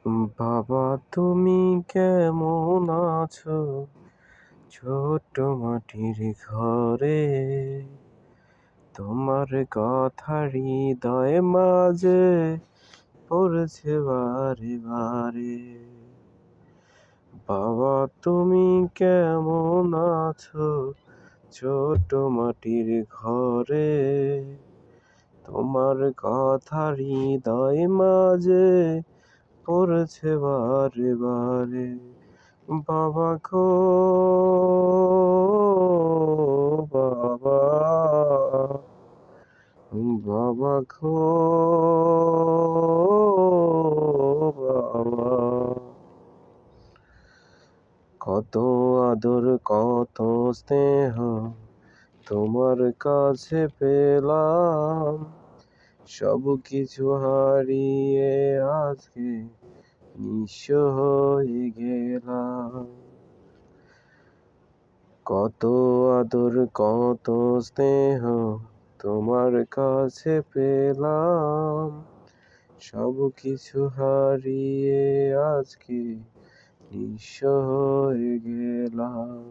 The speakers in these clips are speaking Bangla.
বাবা তুমি কেমন আছো ছোট্ট মাটির ঘরে? তোমার কথা হৃদয় মাঝে পড়ছে বারে বারে। বাবা তুমি কেমন আছো ছোট্ট মাটির ঘরে? তোমার কথা হৃদয় মাঝে পড়ছে বারে বারে। বাবা গো বাবা, বাবা গো বাবা। কত আদর কত স্নেহ তোমার কাছে পেলাম, সব কিছু হারিয়ে আজকে নিঃস্ব হয়ে গেলাম। কত আদর কত স্নেহ তোমার কাছে পেলাম, সব কিছু হারিয়ে আজকে নিঃস্ব হয়ে গেলাম।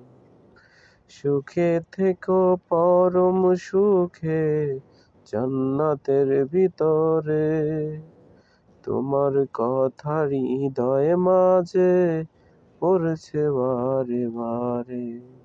সুখে থেকো পরম সুখে জান্নাতের ভিতরে, তোমার কথা হৃদয় মাঝে পড়ছে বারে বারে।